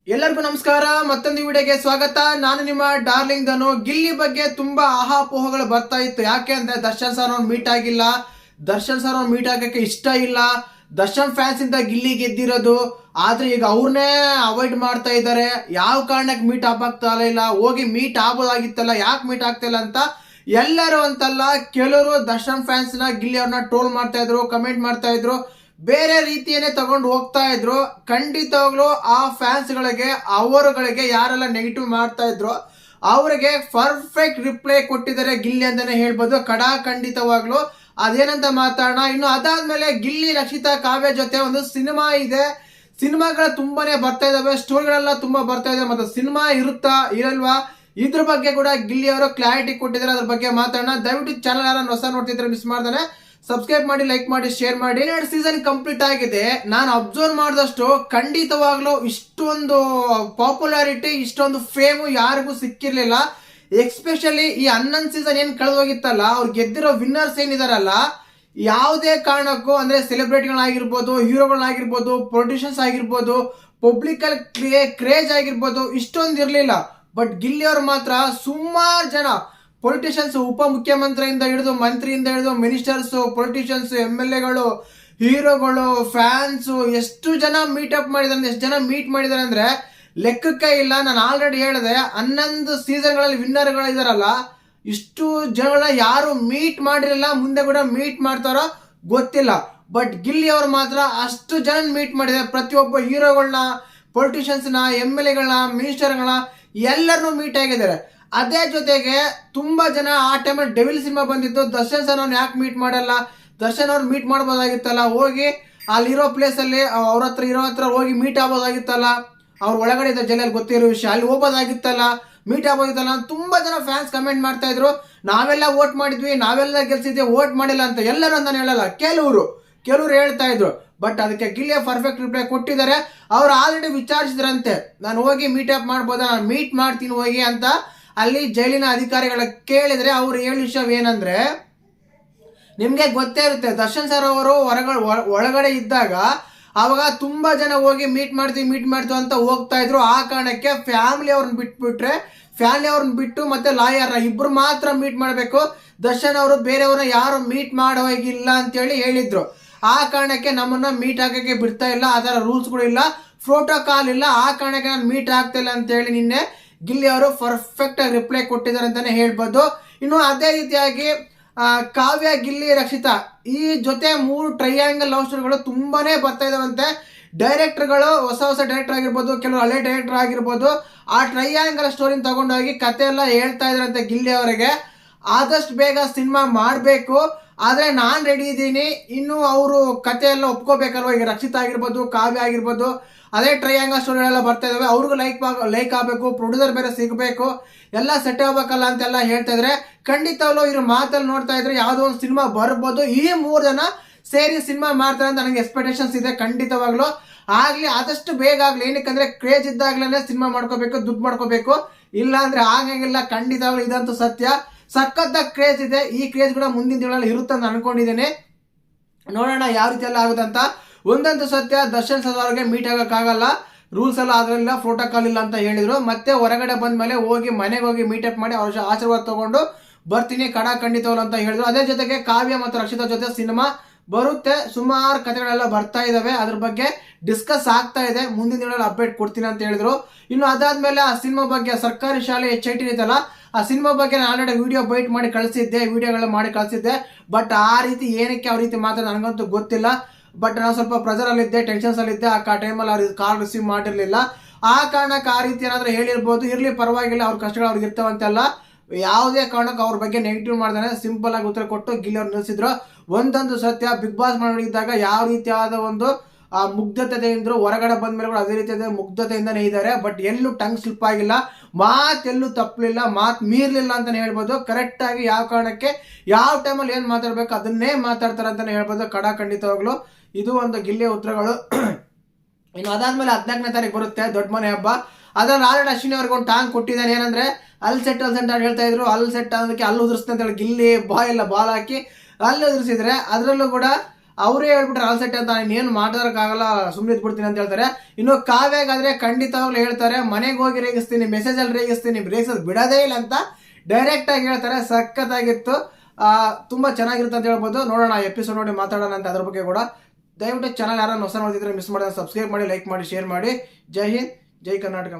ಎಲ್ಲರಿಗೂ ನಮಸ್ಕಾರ. ಮತ್ತೊಂದು ವಿಡಿಯೋಗೆ ಸ್ವಾಗತ. ನಾನು ನಿಮ್ಮ ಡಾರ್ಲಿಂಗ್ ಧನು. ಗಿಲ್ಲಿ ಬಗ್ಗೆ ತುಂಬಾ ಆಹಾಪೋಹಗಳು ಬರ್ತಾ ಇತ್ತು. ಯಾಕೆ ಅಂದ್ರೆ ದರ್ಶನ್ ಸರ್ ಅವ್ನು ಮೀಟ್ ಆಗಿಲ್ಲ, ದರ್ಶನ್ ಸರ್ ಅವ್ನು ಮೀಟ್ ಆಗಕ್ಕೆ ಇಷ್ಟ ಇಲ್ಲ, ದರ್ಶನ್ ಫ್ಯಾನ್ಸ್ ಇಂದ ಗಿಲ್ಲಿ ಗೆದ್ದಿರೋದು. ಆದ್ರೆ ಈಗ ಅವ್ರನ್ನೇ ಅವಾಯ್ಡ್ ಮಾಡ್ತಾ ಇದ್ದಾರೆ. ಯಾವ ಕಾರಣಕ್ಕೆ ಮೀಟ್ ಆಗ್ತಾ ಇಲ್ಲ, ಹೋಗಿ ಮೀಟ್ ಆಗ್ಬೋದಾಗಿತ್ತಲ್ಲ, ಯಾಕೆ ಮೀಟ್ ಆಗ್ತಾ ಇಲ್ಲ ಅಂತ ಎಲ್ಲರೂ ಅಂತಲ್ಲ, ಕೆಲವರು ದರ್ಶನ್ ಫ್ಯಾನ್ಸ್ ನ ಗಿಲ್ಲಿ ಅವ್ರನ್ನ ಟ್ರೋಲ್ ಮಾಡ್ತಾ ಇದ್ರು, ಕಮೆಂಟ್ ಮಾಡ್ತಾ ಇದ್ರು, ಬೇರೆ ರೀತಿಯನ್ನೇ ತಗೊಂಡು ಹೋಗ್ತಾ ಇದ್ರು. ಖಂಡಿತವಾಗ್ಲೂ ಆ ಫ್ಯಾನ್ಸ್ ಗಳಿಗೆ, ಅವರುಗಳಿಗೆ ಯಾರೆಲ್ಲ ನೆಗೆಟಿವ್ ಮಾಡ್ತಾ ಇದ್ರು ಅವರಿಗೆ ಪರ್ಫೆಕ್ಟ್ ರಿಪ್ಲೈ ಕೊಟ್ಟಿದ್ದಾರೆ ಗಿಲ್ಲಿ ಅಂತಾನೆ ಹೇಳ್ಬೋದು. ಖಂಡಿತವಾಗ್ಲು ಅದೇನಂತ ಮಾತಾಡೋಣ. ಇನ್ನು ಅದಾದ್ಮೇಲೆ ಗಿಲ್ಲಿ, ರಕ್ಷಿತಾ, ಕಾವ್ಯ ಜೊತೆ ಒಂದು ಸಿನಿಮಾ ಇದೆ. ಸಿನಿಮಾಗಳು ತುಂಬಾನೇ ಬರ್ತಾ ಇದಾವೆ, ಸ್ಟೋರಿಗಳೆಲ್ಲ ತುಂಬಾ ಬರ್ತಾ ಇದೆ. ಮತ್ತೆ ಸಿನಿಮಾ ಇರುತ್ತಾ ಇರಲ್ವಾ, ಇದ್ರ ಬಗ್ಗೆ ಕೂಡ ಗಿಲ್ಲಿ ಅವರು ಕ್ಲಾರಿಟಿ ಕೊಟ್ಟಿದ್ದಾರೆ. ಅದ್ರ ಬಗ್ಗೆ ಮಾತಾಡೋಣ. ದಯವಿಟ್ಟು ಚಾನಲ್ ಯಾರು ಹೊಸ ನೋಡ್ತಿದ್ರೆ ಮಿಸ್ ಮಾಡ್ದಾನೆ ಸಬ್ಸ್ಕ್ರೈಬ್ ಮಾಡಿ, ಲೈಕ್ ಮಾಡಿ, ಶೇರ್ ಮಾಡಿ. 2 ಸೀಸನ್ ಕಂಪ್ಲೀಟ್ ಆಗಿದೆ. ನಾನು ಅಬ್ಸರ್ವ್ ಮಾಡಿದಷ್ಟು ಖಂಡಿತವಾಗ್ಲೂ ಇಷ್ಟೊಂದು ಪಾಪ್ಯುಲಾರಿಟಿ, ಇಷ್ಟೊಂದು ಫೇಮು ಯಾರಿಗೂ ಸಿಕ್ಕಿರ್ಲಿಲ್ಲ. ಎಸ್ಪೆಷಲಿ ಈ 11 ಸೀಸನ್ ಏನ್ ಕಳೆದೋಗಿತ್ತಲ್ಲ, ಅವ್ರು ಗೆದ್ದಿರೋ ವಿನ್ನರ್ಸ್ ಏನಿದಾರಲ್ಲ, ಯಾವುದೇ ಕಾರಣಕ್ಕೂ ಅಂದ್ರೆ ಸೆಲೆಬ್ರಿಟಿಗಳಾಗಿರ್ಬೋದು, ಹೀರೋಗಳಾಗಿರ್ಬೋದು, ಪ್ರೊಡ್ಯೂಸರ್ಸ್ ಆಗಿರ್ಬೋದು, ಪಬ್ಲಿಕ್ ಅಲ್ಲಿ ಕ್ರೇಜ್ ಆಗಿರ್ಬೋದು, ಇಷ್ಟೊಂದು ಇರ್ಲಿಲ್ಲ. ಬಟ್ ಗಿಲ್ಲಿ ಅವರು ಮಾತ್ರ ಸುಮಾರು ಜನ ಪೊಲಿಟಿಷಿಯನ್ಸ್, ಉಪ ಮುಖ್ಯಮಂತ್ರಿಯಿಂದ ಹಿಡಿದು ಮಂತ್ರಿಯಿಂದ ಹಿಡಿದು ಮಿನಿಸ್ಟರ್ಸ್, ಪೊಲಿಟಿಷಿಯನ್ಸ್, ಎಮ್.ಎಲ್.ಎಗಳು, ಹೀರೋಗಳು, ಫ್ಯಾನ್ಸ್, ಎಷ್ಟು ಜನ ಮೀಟಪ್ ಮಾಡಿದಾರೆ, ಎಷ್ಟು ಜನ ಮೀಟ್ ಮಾಡಿದಾರೆ ಅಂದ್ರೆ ಲೆಕ್ಕಕ್ಕೆ ಇಲ್ಲ. ನಾನು ಆಲ್ರೆಡಿ ಹೇಳಿದೆ, 11 ಸೀಸನ್ಗಳಲ್ಲಿ ವಿನ್ನರ್ಗಳು ಇದಾರಲ್ಲ, ಇಷ್ಟು ಜನಗಳನ್ನ ಯಾರು ಮೀಟ್ ಮಾಡಿರಲಿಲ್ಲ, ಮುಂದೆ ಕೂಡ ಮೀಟ್ ಮಾಡ್ತಾರೋ ಗೊತ್ತಿಲ್ಲ. ಬಟ್ ಗಿಲ್ಲಿ ಅವರು ಮಾತ್ರ ಅಷ್ಟು ಜನ ಮೀಟ್ ಮಾಡಿದ್ದಾರೆ. ಪ್ರತಿಯೊಬ್ಬ ಹೀರೋಗಳನ್ನ, ಪೊಲಿಟಿಷಿಯನ್ಸ್ನ, ಎಮ್.ಎಲ್.ಎಗಳನ್ನ, ಮಿನಿಸ್ಟರ್ಗಳನ್ನ ಎಲ್ಲರನ್ನೂ ಮೀಟ್ ಆಗಿದ್ದಾರೆ. ಅದೇ ಜೊತೆಗೆ ತುಂಬಾ ಜನ ಆ ಟೈಮಲ್ಲಿ ಡೆವಿಲ್ ಸಿನಿಮಾ ಬಂದಿತ್ತು, ದರ್ಶನ್ ಸರ್ ಅವ್ನು ಯಾಕೆ ಮೀಟ್ ಮಾಡಲ್ಲ, ದರ್ಶನ್ ಅವ್ರು ಮೀಟ್ ಮಾಡ್ಬೋದಾಗಿತ್ತಲ್ಲ, ಹೋಗಿ ಅಲ್ಲಿರೋ ಪ್ಲೇಸ್ ಅಲ್ಲಿ ಅವ್ರ ಹತ್ರ ಹೋಗಿ ಮೀಟ್ ಆಗ್ಬೋದಾಗಿತ್ತಲ್ಲ, ಅವ್ರ ಒಳಗಡೆ ಇದ್ದ ಜೈಲಲ್ಲಿ ಗೊತ್ತಿರೋ ವಿಷಯ, ಅಲ್ಲಿ ಹೋಗ್ಬೋದಾಗಿತ್ತಲ್ಲ, ಮೀಟ್ ಆಗ್ಬೋದಿತ್ತಲ್ಲ. ತುಂಬಾ ಜನ ಫ್ಯಾನ್ಸ್ ಕಮೆಂಟ್ ಮಾಡ್ತಾ ಇದ್ರು, ನಾವೆಲ್ಲ ವೋಟ್ ಮಾಡಿದ್ವಿ, ನಾವೆಲ್ಲ ಗೆಲ್ಸಿದ್ವಿ, ವೋಟ್ ಮಾಡಿಲ್ಲ ಅಂತ. ಎಲ್ಲರೂ ನಾನು ಹೇಳಲ್ಲ, ಕೆಲವರು ಹೇಳ್ತಾ ಇದ್ರು. ಬಟ್ ಅದಕ್ಕೆ ಗಿಲ್ಲಿಯ ಪರ್ಫೆಕ್ಟ್ ರಿಪ್ಲೈ ಕೊಟ್ಟಿದ್ದಾರೆ. ಅವ್ರು ಆಲ್ರೆಡಿ ವಿಚಾರಿಸಿದ್ರಂತೆ, ನಾನು ಹೋಗಿ ಮೀಟಪ್ ಮಾಡ್ಬೋದಾ, ನಾನು ಮೀಟ್ ಮಾಡ್ತೀನಿ ಹೋಗಿ ಅಂತ ಅಲ್ಲಿ ಜೈಲಿನ ಅಧಿಕಾರಿಗಳ ಕೇಳಿದ್ರೆ ಅವ್ರು ಹೇಳಿ ವಿಷಯ ಏನಂದ್ರೆ, ನಿಮ್ಗೆ ಗೊತ್ತೇ ಇರುತ್ತೆ, ದರ್ಶನ್ ಸರ್ ಅವರು ಒಳಗಡೆ ಇದ್ದಾಗ ಅವಾಗ ತುಂಬಾ ಜನ ಹೋಗಿ ಮೀಟ್ ಮಾಡ್ತೀವಿ ಅಂತ ಹೋಗ್ತಾ ಇದ್ರು. ಆ ಕಾರಣಕ್ಕೆ ಫ್ಯಾಮಿಲಿ ಅವ್ರನ್ನ ಬಿಟ್ಟು ಮತ್ತೆ ಲಾಯರ್ನ ಇಬ್ರು ಮಾತ್ರ ಮೀಟ್ ಮಾಡಬೇಕು, ದರ್ಶನ್ ಅವರು ಬೇರೆಯವ್ರನ್ನ ಯಾರು ಮೀಟ್ ಮಾಡೋಗಿಲ್ಲ ಅಂತೇಳಿ ಹೇಳಿದ್ರು. ಆ ಕಾರಣಕ್ಕೆ ನಮ್ಮನ್ನ ಮೀಟ್ ಆಗಕ್ಕೆ ಬಿಡ್ತಾ ಇಲ್ಲ, ಅದರ ರೂಲ್ಸ್ಗಳು ಇಲ್ಲ, ಪ್ರೋಟೋಕಾಲ್ ಇಲ್ಲ. ಆ ಕಾರಣಕ್ಕೆ ನಾನು ಮೀಟ್ ಆಗ್ತಾ ಇಲ್ಲ ಅಂತೇಳಿ ನಿನ್ನೆ ಗಿಲ್ಲಿ ಅವರು ಪರ್ಫೆಕ್ಟ್ ಆಗಿ ರಿಪ್ಲೈ ಕೊಟ್ಟಿದ್ದಾರೆ ಅಂತಾನೆ ಹೇಳ್ಬೋದು. ಇನ್ನು ಅದೇ ರೀತಿಯಾಗಿ ಕಾವ್ಯ, ಗಿಲ್ಲಿ, ರಕ್ಷಿತಾ ಈ ಜೊತೆ 3 ಟ್ರೈಯಾಂಗಲ್ ಲವ್ ಸ್ಟೋರಿಗಳು ತುಂಬಾನೇ ಬರ್ತಾ ಇದಾವಂತೆ. ಡೈರೆಕ್ಟರ್ಗಳು ಹೊಸ ಡೈರೆಕ್ಟರ್ ಆಗಿರ್ಬೋದು, ಕೆಲವು ಹಳೆ ಡೈರೆಕ್ಟರ್ ಆಗಿರ್ಬೋದು, ಆ ಟ್ರೈಯಾಂಗಲ್ ಸ್ಟೋರಿನ ತಗೊಂಡೋಗಿ ಕತೆ ಎಲ್ಲ ಹೇಳ್ತಾ ಇದ್ರಂತೆ ಗಿಲ್ಲಿ ಅವರಿಗೆ. ಆದಷ್ಟು ಬೇಗ ಸಿನಿಮಾ ಮಾಡಬೇಕು, ಆದ್ರೆ ನಾನ್ ರೆಡಿ ಇದ್ದೀನಿ. ಇನ್ನು ಅವರು ಕತೆ ಎಲ್ಲ ಒಪ್ಕೋಬೇಕಲ್ವ. ಈಗ ರಕ್ಷಿತಾ ಆಗಿರ್ಬೋದು, ಕಾವ್ಯ ಆಗಿರ್ಬೋದು, ಅದೇ ಟ್ರೈಯಾಂಗಲ್ ಸ್ಟೋರಿಗಳೆಲ್ಲ ಬರ್ತಾ ಇದಾವೆ, ಅವ್ರಿಗೂ ಲೈಕ್ ಆಗಬೇಕು, ಪ್ರೊಡ್ಯೂಸರ್ ಬೇರೆ ಸಿಗಬೇಕು, ಎಲ್ಲ ಸೆಟ್ ಆಗ್ಬೇಕಲ್ಲ ಅಂತೆಲ್ಲ ಹೇಳ್ತಾ ಇದ್ರೆ, ಖಂಡಿತವಾಗ್ಲೂ ಇವ್ರ ಮಾತಲ್ಲಿ ನೋಡ್ತಾ ಇದ್ರೆ ಯಾವುದೋ ಒಂದು ಸಿನಿಮಾ ಬರ್ಬೋದು. ಈ 3 ಜನ ಸೇರಿ ಸಿನಿಮಾ ಮಾಡ್ತಾರೆ ಅಂತ ನನಗೆ ಎಕ್ಸ್ಪೆಕ್ಟೇಷನ್ಸ್ ಇದೆ. ಖಂಡಿತವಾಗ್ಲೂ ಆಗ್ಲಿ, ಆದಷ್ಟು ಬೇಗ ಆಗ್ಲಿ. ಏನಕ್ಕಂದ್ರೆ ಕ್ರೇಜ್ ಇದ್ದಾಗ್ಲೇ ಸಿನಿಮಾ ಮಾಡ್ಕೋಬೇಕು, ದುಡ್ಡು ಮಾಡ್ಕೋಬೇಕು, ಇಲ್ಲ ಅಂದ್ರೆ ಆಗಂಗಿಲ್ಲ. ಖಂಡಿತವಾಗ್ಲೂ ಇದಂತೂ ಸತ್ಯ. ಸಖತ್ ಕ್ರೇಜ್ ಇದೆ. ಈ ಕ್ರೇಜ್ ಕೂಡ ಮುಂದಿನ ದಿನಗಳಲ್ಲಿ ಇರುತ್ತೆ ಅಂತ ಅನ್ಕೊಂಡಿದ್ದೇನೆ. ನೋಡೋಣ ಯಾವ ರೀತಿ ಎಲ್ಲ ಆಗುತ್ತಂತ. ಒಂದಂತೂ ಸತ್ಯ, ದರ್ಶನ್ ಸರ್ ಅವ್ರಿಗೆ ಮೀಟ್ ಆಗಕ್ಕಾಗಲ್ಲ, ರೂಲ್ಸ್ ಎಲ್ಲ ಅದ್ರಲ್ಲ, ಪ್ರೋಟೋಕಾಲ್ ಇಲ್ಲ ಅಂತ ಹೇಳಿದ್ರು. ಮತ್ತೆ ಹೊರಗಡೆ ಬಂದ್ಮೇಲೆ ಹೋಗಿ ಮನೆಗೆ ಹೋಗಿ ಮೀಟಪ್ ಮಾಡಿ ಅವ್ರ ಆಶೀರ್ವಾದ ತಗೊಂಡು ಬರ್ತೀನಿ ಖಂಡಿತವಲ್ಲ ಅಂತ ಹೇಳಿದ್ರು. ಅದೇ ಜೊತೆಗೆ ಕಾವ್ಯ ಮತ್ತು ರಕ್ಷಿತಾ ಜೊತೆ ಸಿನಿಮಾ ಬರುತ್ತೆ. ಸುಮಾರು ಕಥೆಗಳೆಲ್ಲ ಬರ್ತಾ ಇದಾವೆ, ಅದ್ರ ಬಗ್ಗೆ ಡಿಸ್ಕಸ್ ಆಗ್ತಾ ಇದೆ. ಮುಂದಿನ ದಿನಗಳಲ್ಲಿ ಅಪ್ಡೇಟ್ ಕೊಡ್ತೀನಿ ಅಂತ ಹೇಳಿದ್ರು. ಇನ್ನು ಅದಾದ್ಮೇಲೆ ಆ ಸಿನಿಮಾ ಬಗ್ಗೆ, ಸರ್ಕಾರಿ ಶಾಲೆ HIT ಇದೆಯಲ್ಲ, ಆ ಸಿನಿಮಾ ಬಗ್ಗೆ ನಾನು ಆಲ್ರೆಡಿ ವಿಡಿಯೋ ಬೈಟ್ ಮಾಡಿ ಕಳಿಸಿದ್ದೆ, ವಿಡಿಯೋಗಳ ಮಾಡಿ ಕಳಿಸಿದ್ದೆ. ಬಟ್ ಆ ರೀತಿ ಏನಕ್ಕೆ ಆ ರೀತಿ ಮಾತ್ರ ನನಗಂತೂ ಗೊತ್ತಿಲ್ಲ. ಬಟ್ ನಾನು ಸ್ವಲ್ಪ ಪ್ರೆಷರ್ ಅಲ್ಲಿದ್ದೆ, ಟೆನ್ಷನ್ಸ್ ಅಲ್ಲಿದ್ದೆ. ಆ ಟೈಮಲ್ಲಿ ಅವ್ರಿಗೆ ಕಾಲ್ ರಿಸೀವ್ ಮಾಡಿರ್ಲಿಲ್ಲ. ಆ ಕಾರಣಕ್ಕೆ ಆ ರೀತಿ ಏನಾದ್ರೂ ಹೇಳಿರ್ಬೋದು. ಇರ್ಲಿ, ಪರವಾಗಿಲ್ಲ, ಅವ್ರ ಕಷ್ಟಗಳು ಅವ್ರಿಗೆ ಇರ್ತಾವಂತೆಲ್ಲ. ಯಾವುದೇ ಕಾರಣಕ್ಕೆ ಅವ್ರ ಬಗ್ಗೆ ನೆಗೆಟಿವ್ ಮಾಡ್ದಾನೆ ಸಿಂಪಲ್ ಆಗಿ ಉತ್ತರ ಕೊಟ್ಟು ಗಿಲ್ಲಿ ಅವ್ರು ನಿಲ್ಲಿಸಿದ್ರು. ಒಂದಂತೂ ಸತ್ಯ, ಬಿಗ್ ಬಾಸ್ ಮಾಡಿದ್ದಾಗ ಯಾವ ರೀತಿಯಾದ ಒಂದು ಮುಗ್ಧತೆಯಿಂದ ಹೊರಗಡೆ ಬಂದ ಮೇಲೆ ಕೂಡ ಅದೇ ರೀತಿಯಾದ ಮುಗ್ಧತೆಯಿಂದನೇ ಇದ್ದಾರೆ. ಬಟ್ ಎಲ್ಲೂ ಟಂಗ್ ಸ್ಲಿಪ್ ಆಗಿಲ್ಲ, ಮಾತೆಲ್ಲೂ ತಪ್ಪಲಿಲ್ಲ, ಮಾತು ಮೀರ್ಲಿಲ್ಲ ಅಂತಾನೆ ಹೇಳ್ಬೋದು. ಕರೆಕ್ಟ್ ಆಗಿ ಯಾವ ಕಾರಣಕ್ಕೆ ಯಾವ ಟೈಮಲ್ಲಿ ಏನ್ ಮಾತಾಡ್ಬೇಕು ಅದನ್ನೇ ಮಾತಾಡ್ತಾರೆ ಅಂತಾನೆ ಹೇಳ್ಬೋದು. ಖಂಡಿತವಾಗ್ಲು ಇದು ಒಂದು ಗಿಲ್ಲಿಯ ಉತ್ತರಗಳು. ಇನ್ನು ಅದಾದ್ಮೇಲೆ 14ನೇ ತಾರೀಕು ಬರುತ್ತೆ ದೊಡ್ಡ ಮನೆ ಹಬ್ಬ. ಅದ್ರಲ್ಲಿ ಆಲ್ರೆಡಿ ಅಶ್ವಿನಿ ಅವ್ರಿಗೆ ಒಂದು ಟಾಂಗ್ ಕೊಟ್ಟಿದ್ದಾನೆ. ಏನಂದ್ರೆ ಅಲ್ಲಿ ಸೆಟ್ ಅಂತ ಹೇಳ್ತಾ ಇದ್ರು, ಅಲ್ಲಿ ಸೆಟ್ ಅದಕ್ಕೆ ಅಲ್ಲಿ ಉದುರಿಸ್ತೆ ಅಂತ ಹೇಳಿ ಗಿಲ್ಲಿ ಬಾಲ್ ಹಾಕಿ ಅಲ್ಲಿ ಉದುರಿಸಿದ್ರೆ, ಅದರಲ್ಲೂ ಕೂಡ ಅವರೇ ಹೇಳ್ಬಿಟ್ರೆ ಆಲ್ಸೆಟ್ ಅಂತ, ಏನು ಮಾತಾಡೋಕ್ಕಾಗಲ್ಲ, ಸುಮ್ಮನೆ ಇದ್ಬಿಡ್ತೀನಿ ಅಂತ ಹೇಳ್ತಾರೆ. ಇನ್ನು ಕಾವ್ಯಾಗಾದ್ರೆ ಖಂಡಿತವಾಗ್ಲೂ ಹೇಳ್ತಾರೆ, ಮನೆಗೆ ಹೋಗಿ ರೇಗಿಸ್ತೀನಿ, ಮೆಸೇಜಲ್ಲಿ ರೇಗಿಸ್ತೀನಿ, ರೇಗಿಸೋದು ಬಿಡೋದೇ ಇಲ್ಲ ಅಂತ ಡೈರೆಕ್ಟ್ ಆಗಿ ಹೇಳ್ತಾರೆ. ಸಖತ್ತಾಗಿತ್ತು, ತುಂಬಾ ಚೆನ್ನಾಗಿರುತ್ತೆ ಅಂತ ಹೇಳ್ಬೋದು. ನೋಡೋಣ ಎಪಿಸೋಡ್ ನೋಡಿ ಮಾತಾಡೋಣ ಅಂತ ಅದ್ರ ಬಗ್ಗೆ ಕೂಡ. ದಯವಿಟ್ಟು ಚಾನಲ್ ಯಾರು ಹೊಸ ನೋಡಿದ್ರೆ ಮಿಸ್ ಮಾಡಿದ್ರೆ ಸಬ್ಸ್ಕ್ರೈಬ್ ಮಾಡಿ, ಲೈಕ್ ಮಾಡಿ, ಶೇರ್ ಮಾಡಿ. ಜೈ ಹಿಂದ್, ಜೈ ಕರ್ನಾಟಕ.